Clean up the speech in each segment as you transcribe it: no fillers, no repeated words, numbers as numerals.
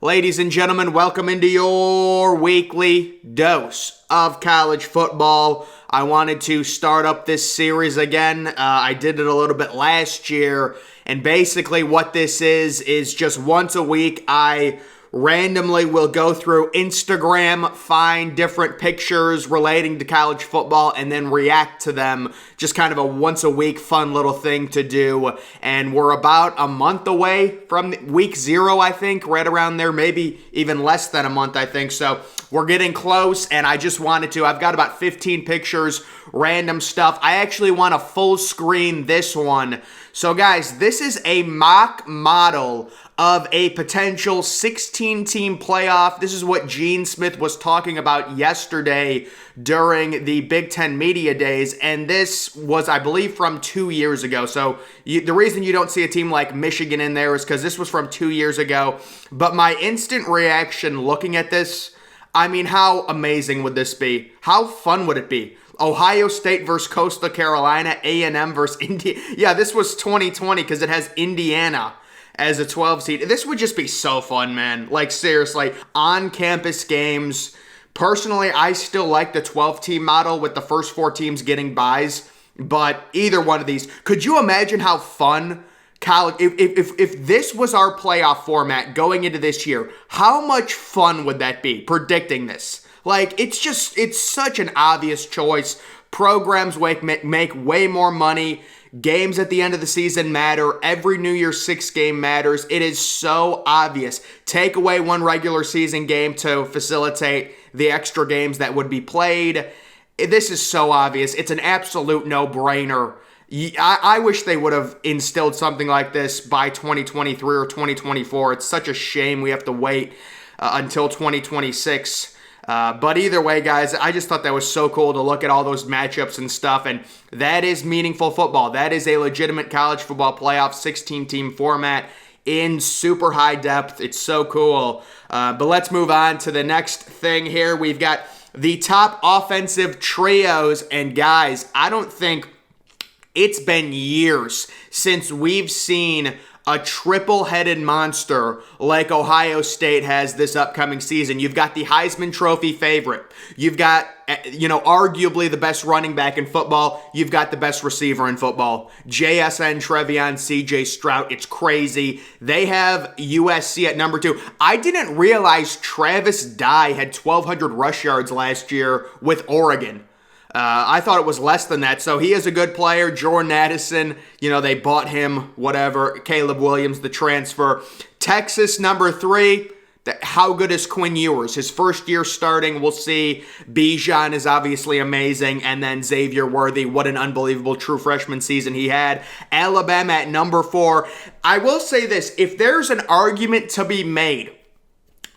Ladies and gentlemen, welcome into your weekly dose of college football. I wanted to start up this series again. I did it a little bit last year, and basically what this is just once a week I randomly will go through Instagram, find different pictures relating to college football, and then react to them. Just kind of a once a week fun little thing to do. And we're about a month away from week 0, I think, right around there, maybe even less than a month, I think. So we're getting close, and I just wanted to, I've got about 15 pictures, random stuff. I actually want to full screen this one. So guys, this is a mock model of a potential 16-team playoff. This is what Gene Smith was talking about yesterday during the Big Ten Media Days, and this was, I believe, from 2 years ago. So the reason you don't see a team like Michigan in there is because this was from 2 years ago. But my instant reaction looking at this, I mean, how amazing would this be? How fun would it be? Ohio State versus Coastal Carolina, A&M versus Indiana. Yeah, this was 2020 because it has Indiana as a 12 seed. This would just be so fun, man. Like, seriously, on-campus games. Personally, I still like the 12-team model with the first 4 teams getting byes, but either one of these. Could you imagine how fun college, if this was our playoff format going into this year, how much fun would that be, predicting this? Like, it's such an obvious choice. Programs make way more money. Games at the end of the season matter. Every New Year's 6 game matters. It is so obvious. Take away one regular season game to facilitate the extra games that would be played. This is so obvious. It's an absolute no-brainer. I wish they would have instilled something like this by 2023 or 2024. It's such a shame we have to wait until 2026. But either way, guys, I just thought that was so cool to look at all those matchups and stuff, and that is meaningful football. That is a legitimate college football playoff 16-team format in super high depth. It's so cool. But let's move on to the next thing here. We've got the top offensive trios, and guys, I don't think it's been years since we've seen a triple-headed monster like Ohio State has this upcoming season. You've got the Heisman Trophy favorite. You've got, arguably the best running back in football. You've got the best receiver in football. JSN, Trevion, CJ Stroud. It's crazy. They have USC at number 2. I didn't realize Travis Dye had 1,200 rush yards last year with Oregon. I thought it was less than that, so he is a good player. Jordan Addison, they bought him, whatever. Caleb Williams, the transfer. Texas, number 3. How good is Quinn Ewers? His first year starting, we'll see. Bijan is obviously amazing, and then Xavier Worthy, what an unbelievable true freshman season he had. Alabama at number 4. I will say this, if there's an argument to be made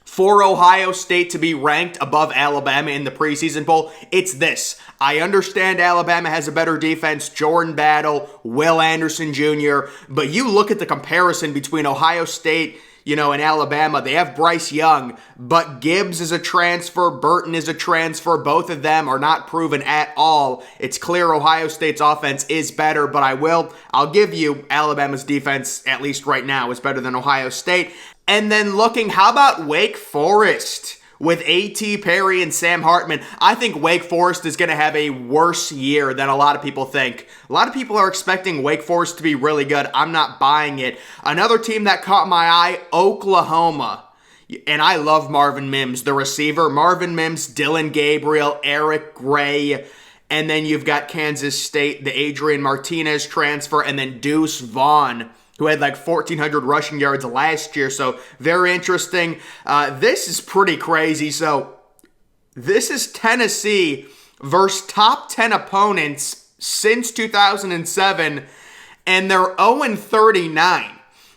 for Ohio State to be ranked above Alabama in the preseason poll, it's this. I understand Alabama has a better defense, Jordan Battle, Will Anderson Jr., but you look at the comparison between Ohio State, and Alabama. They have Bryce Young, but Gibbs is a transfer, Burton is a transfer. Both of them are not proven at all. It's clear Ohio State's offense is better, but I'll give you Alabama's defense, at least right now, is better than Ohio State. And then how about Wake Forest with A.T. Perry and Sam Hartman? I think Wake Forest is going to have a worse year than a lot of people think. A lot of people are expecting Wake Forest to be really good. I'm not buying it. Another team that caught my eye, Oklahoma. And I love Marvin Mims, the receiver. Marvin Mims, Dylan Gabriel, Eric Gray. And then you've got Kansas State, the Adrian Martinez transfer, and then Deuce Vaughn, who had like 1,400 rushing yards last year. So very interesting. This is pretty crazy. So this is Tennessee versus top 10 opponents since 2007, and they're 0-39.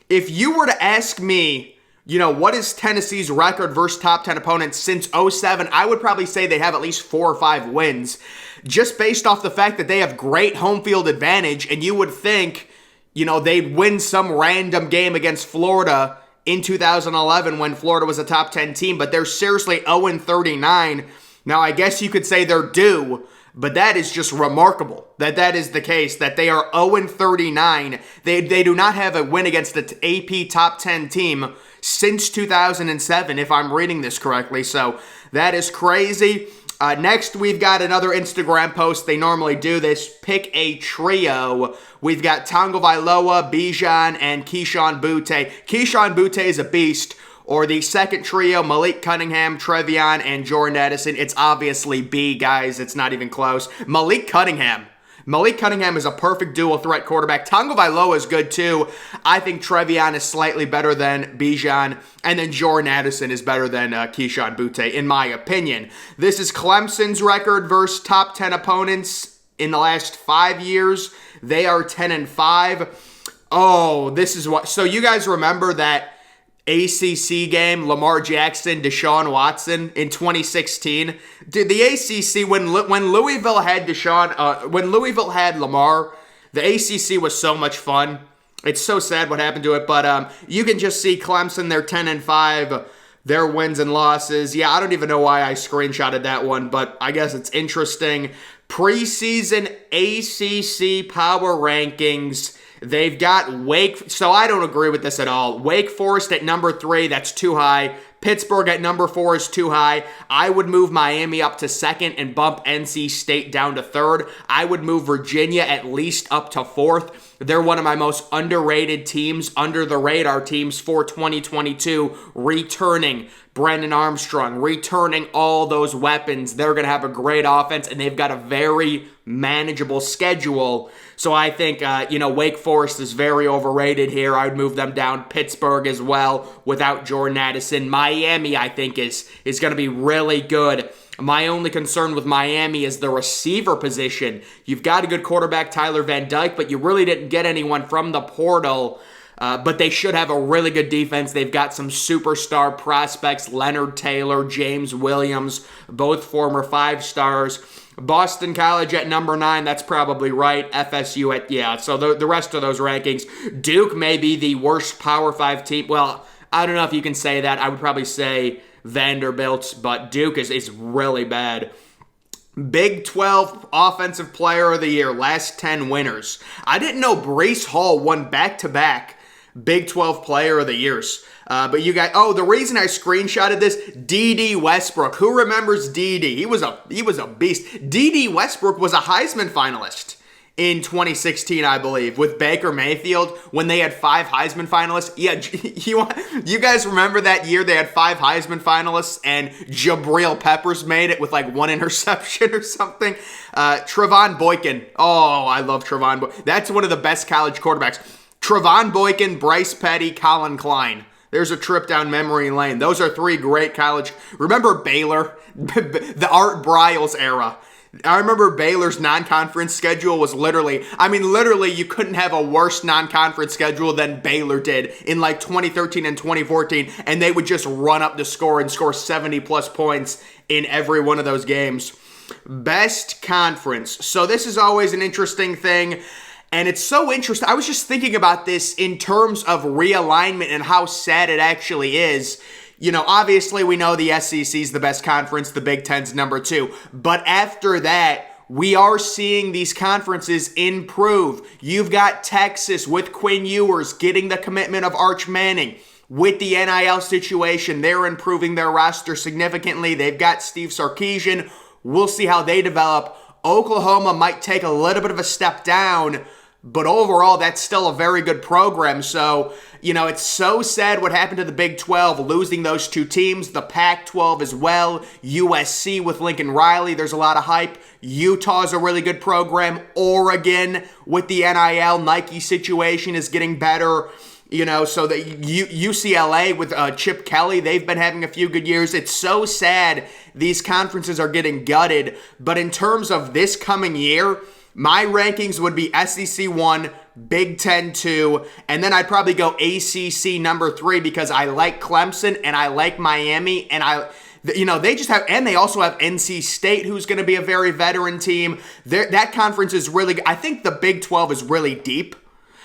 If you were to ask me, what is Tennessee's record versus top 10 opponents since 2007, I would probably say they have at least 4 or 5 wins, just based off the fact that they have great home field advantage, and you would think they'd win some random game against Florida in 2011 when Florida was a top 10 team, but they're seriously 0-39. Now, I guess you could say they're due But that is just remarkable that is the case, that they are 0-39. They do not have a win against the AP top 10 team since 2007, if I'm reading this correctly. So that is crazy. Next, we've got another Instagram post. They normally do this. Pick a trio. We've got Tagovailoa, Bijan, and Keyshawn Butte. Keyshawn Butte is a beast. Or the second trio, Malik Cunningham, Trevion, and Jordan Addison. It's obviously B, guys. It's not even close. Malik Cunningham is a perfect dual threat quarterback. Tagovailoa is good too. I think Trevion is slightly better than Bijan. And then Jordan Addison is better than Keyshawn Butte, in my opinion. This is Clemson's record versus top 10 opponents in the last 5 years. They are 10-5. Oh, this is what. So you guys remember that ACC game, Lamar Jackson, Deshaun Watson in 2016. Did the ACC, when Louisville had when Louisville had Lamar, the ACC was so much fun. It's so sad what happened to it, but you can just see Clemson, they're 10-5, their wins and losses. Yeah, I don't even know why I screenshotted that one, but I guess it's interesting. Preseason ACC power rankings. They've got so I don't agree with this at all. Wake Forest at number 3, that's too high. Pittsburgh at number 4 is too high. I would move Miami up to 2nd and bump NC State down to 3rd. I would move Virginia at least up to 4th. They're one of my most underrated teams, under the radar teams for 2022, returning Brendan Armstrong, returning all those weapons. They're going to have a great offense, and they've got a very manageable schedule. So I think, Wake Forest is very overrated here. I would move them down. Pittsburgh as well without Jordan Addison. Miami, I think, is going to be really good. My only concern with Miami is the receiver position. You've got a good quarterback, Tyler Van Dyke, but you really didn't get anyone from the portal. But they should have a really good defense. They've got some superstar prospects, Leonard Taylor, James Williams, both former 5-stars. Boston College at number 9, that's probably right. FSU so the rest of those rankings. Duke may be the worst Power 5 team. Well, I don't know if you can say that. I would probably say Vanderbilt, but Duke is really bad. Big 12 Offensive Player of the Year, last 10 winners. I didn't know Breece Hall won back-to-back Big 12 Player of the Years. But you guys, the reason I screenshotted this, D.D. Westbrook. Who remembers D.D.? He was a beast. D.D. Westbrook was a Heisman finalist in 2016, I believe, with Baker Mayfield when they had 5 Heisman finalists. Yeah, you guys remember that year they had 5 Heisman finalists and Jabril Peppers made it with like 1 interception or something? Trevon Boykin. Oh, I love Trevon Boykin. That's one of the best college quarterbacks. Trevon Boykin, Bryce Petty, Colin Klein. There's a trip down memory lane. Those are 3 great college. Remember Baylor? The Art Briles era. I remember Baylor's non-conference schedule was literally, you couldn't have a worse non-conference schedule than Baylor did in like 2013 and 2014, and they would just run up the score and score 70-plus points in every one of those games. Best conference. So this is always an interesting thing. And it's so interesting. I was just thinking about this in terms of realignment and how sad it actually is. Obviously we know the SEC is the best conference, the Big Ten's number 2. But after that, we are seeing these conferences improve. You've got Texas with Quinn Ewers getting the commitment of Arch Manning. With the NIL situation, they're improving their roster significantly. They've got Steve Sarkisian. We'll see how they develop. Oklahoma might take a little bit of a step down, but overall, that's still a very good program. So, it's so sad what happened to the Big 12, losing those 2 teams. The Pac-12 as well. USC with Lincoln Riley. There's a lot of hype. Utah's a really good program. Oregon with the NIL Nike situation is getting better. So the UCLA with Chip Kelly, they've been having a few good years. It's so sad these conferences are getting gutted. But in terms of this coming year, my rankings would be SEC 1, Big Ten 2, and then I'd probably go ACC number 3 because I like Clemson and I like Miami, and they just have, and they also have NC State, who's going to be a very veteran team. That conference is really, I think the Big 12 is really deep,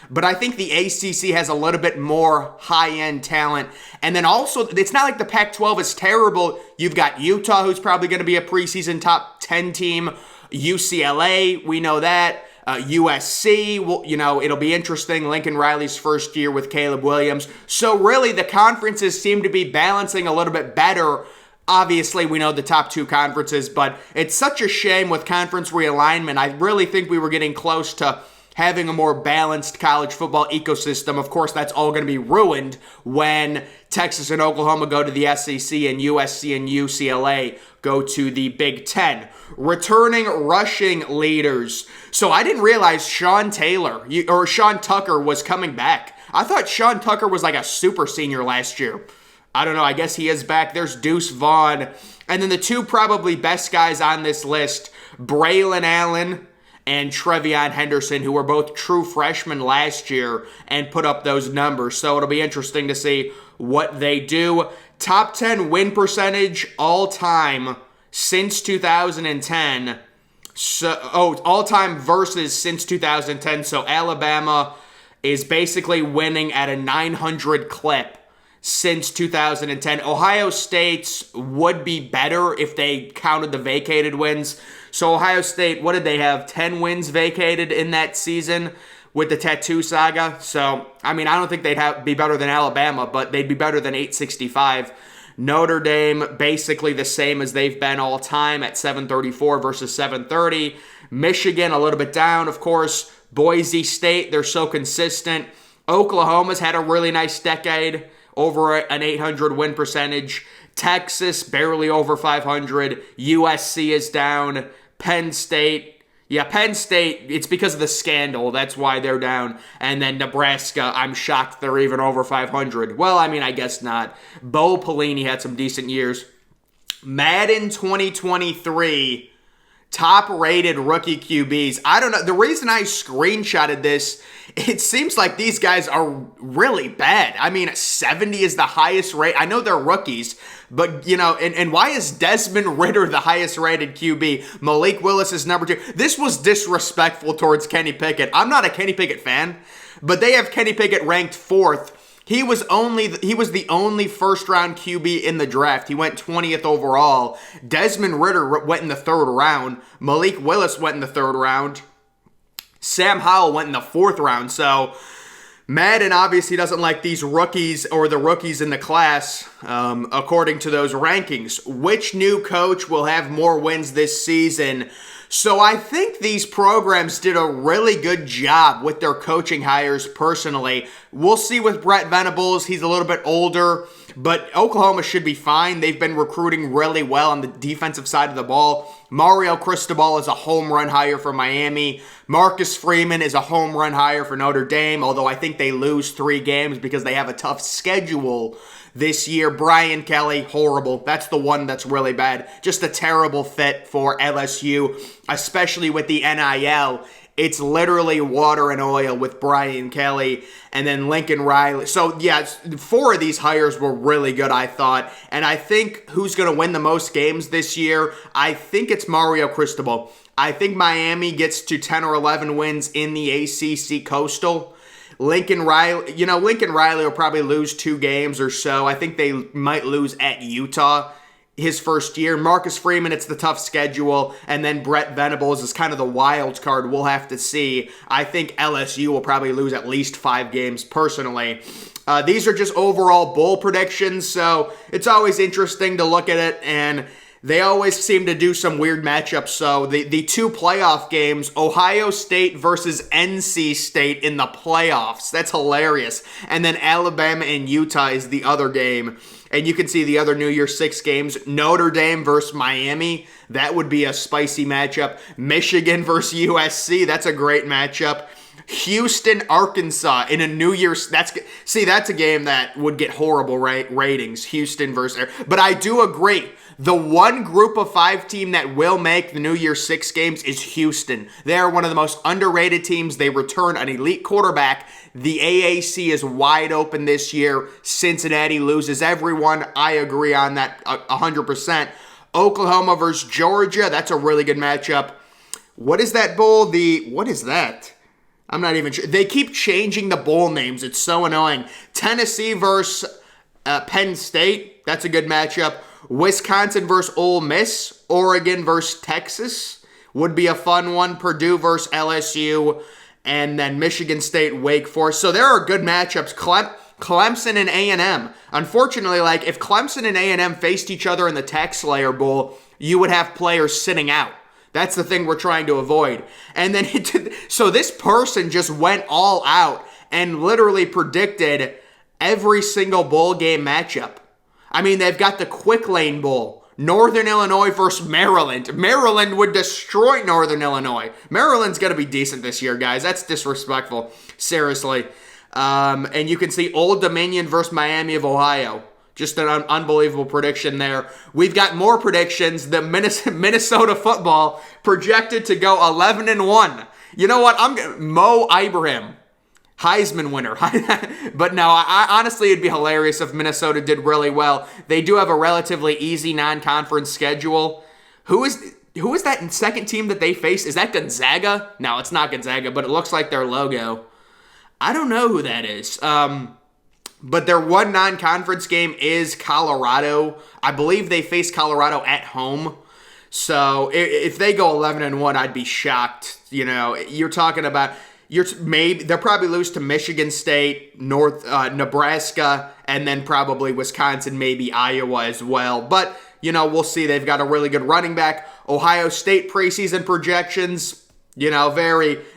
but I think the ACC has a little bit more high-end talent. And then also, it's not like the Pac-12 is terrible. You've got Utah, who's probably going to be a preseason top 10 team. UCLA, we know that. USC, well, it'll be interesting. Lincoln Riley's first year with Caleb Williams. So really, the conferences seem to be balancing a little bit better. Obviously, we know the top two conferences, but it's such a shame with conference realignment. I really think we were getting close to having a more balanced college football ecosystem. Of course, that's all going to be ruined when Texas and Oklahoma go to the SEC and USC and UCLA go to the Big Ten. Returning rushing leaders. So I didn't realize Sean Tucker was coming back. I thought Sean Tucker was like a super senior last year. I don't know. I guess he is back. There's Deuce Vaughn. And then the two probably best guys on this list, Braylon Allen and Trevion Henderson, who were both true freshmen last year and put up those numbers. So it'll be interesting to see what they do. Top 10 win percentage all time since 2010. All time versus since 2010. So Alabama is basically winning at a 900 clip since 2010. Ohio State's would be better if they counted the vacated wins. So Ohio State, what did they have? 10 wins vacated in that season with the tattoo saga. So, I don't think they'd be better than Alabama, but they'd be better than 865. Notre Dame, basically the same as they've been all time at 734 versus 730. Michigan, a little bit down, of course. Boise State, they're so consistent. Oklahoma's had a really nice decade, over an 800 win percentage. Texas, barely over 500. USC is down. Penn State, it's because of the scandal. That's why they're down. And then Nebraska, I'm shocked they're even over 500. Well, I guess not. Bo Pelini had some decent years. Madden 2023, top-rated rookie QBs. I don't know. The reason I screenshotted this, it seems like these guys are really bad. 70 is the highest rate. I know they're rookies, but, and why is Desmond Ridder the highest rated QB? Malik Willis is number 2. This was disrespectful towards Kenny Pickett. I'm not a Kenny Pickett fan, but they have Kenny Pickett ranked 4th. He was the only first-round QB in the draft. He went 20th overall. Desmond Ridder went in the 3rd round. Malik Willis went in the 3rd round. Sam Howell went in the 4th round. So Madden obviously doesn't like these rookies or the rookies in the class, according to those rankings. Which new coach will have more wins this season? So I think these programs did a really good job with their coaching hires personally. We'll see with Brett Venables. He's a little bit older, but Oklahoma should be fine. They've been recruiting really well on the defensive side of the ball. Mario Cristobal is a home run hire for Miami. Marcus Freeman is a home run hire for Notre Dame, although I think they lose 3 games because they have a tough schedule this year. Brian Kelly, horrible. That's the one that's really bad. Just a terrible fit for LSU, especially with the NIL. It's literally water and oil with Brian Kelly and then Lincoln Riley. So, 4 of these hires were really good, I thought. And I think who's going to win the most games this year? I think it's Mario Cristobal. I think Miami gets to 10 or 11 wins in the ACC Coastal. Lincoln Riley will probably lose 2 games or so. I think they might lose at Utah his first year. Marcus Freeman, it's the tough schedule. And then Brett Venables is kind of the wild card. We'll have to see. I think LSU will probably lose at least 5 games personally. These are just overall bowl predictions, so it's always interesting to look at it, and they always seem to do some weird matchups. So the 2 playoff games, Ohio State versus NC State in the playoffs. That's hilarious. And then Alabama and Utah is the other game. And you can see the other New Year's 6 games. Notre Dame versus Miami. That would be a spicy matchup. Michigan versus USC. That's a great matchup. Houston, Arkansas in a New Year's. That's a game that would get horrible ratings. Houston versus. But I do agree. The one group of 5 team that will make the New Year's 6 games is Houston. They are one of the most underrated teams. They return an elite quarterback. The AAC is wide open this year. Cincinnati loses everyone. I agree on that 100%. Oklahoma versus Georgia. That's a really good matchup. What is that bowl? What is that? I'm not even sure. They keep changing the bowl names. It's so annoying. Tennessee versus Penn State. That's a good matchup. Wisconsin versus Ole Miss. Oregon versus Texas. would be a fun one. Purdue versus LSU, and then Michigan State, Wake Forest. So there are good matchups. Clemson and A&M. Unfortunately, like if Clemson and A&M faced each other in the Tech Slayer Bowl, you would have players sitting out. That's the thing we're trying to avoid. And then, so this person just went all out and literally predicted every single bowl game matchup. I mean, they've got the Quick Lane Bowl. Northern Illinois versus Maryland. Maryland would destroy Northern Illinois. Maryland's going to be decent this year, guys. That's disrespectful. Seriously. And you can see Old Dominion versus Miami of Ohio. Just an unbelievable prediction there. We've got more predictions. The Minnesota football projected to go 11-1. You know what? Mo Ibrahim, Heisman winner. But no, I honestly, it'd be hilarious if Minnesota did really well. They do have a relatively easy non-conference schedule. Who is that second team that they face? Is that Gonzaga? No, it's not Gonzaga, but it looks like their logo. I don't know who that is. But their one non-conference game is Colorado. I believe they face Colorado at home. So if they go 11-1, I'd be shocked. You know, you're talking about maybe they'll probably lose to Michigan State, Nebraska, and then probably Wisconsin, maybe Iowa as well. But you know, we'll see. They've got a really good running back. Ohio State preseason projections. You know,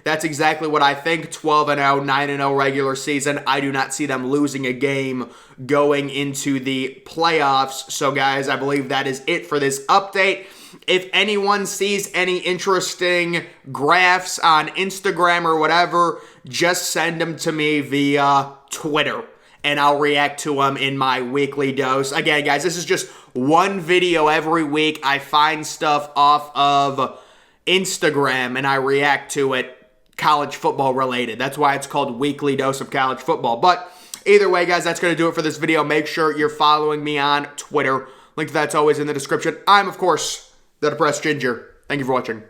that's exactly what I think. 12-0, 9-0 regular season. I do not see them losing a game going into the playoffs. So, guys, I believe that is it for this update. If anyone sees any interesting graphs on Instagram or whatever, just send them to me via Twitter, and I'll react to them in my weekly dose. Again, guys, this is just one video every week. I find stuff off of Instagram and I react to it college football related. That's why it's called Weekly Dose of College Football. But either way, guys, that's going to do it for this video. Make sure you're following me on Twitter. Link to that's always in the description. I'm, of course, the Depressed Ginger. Thank you for watching.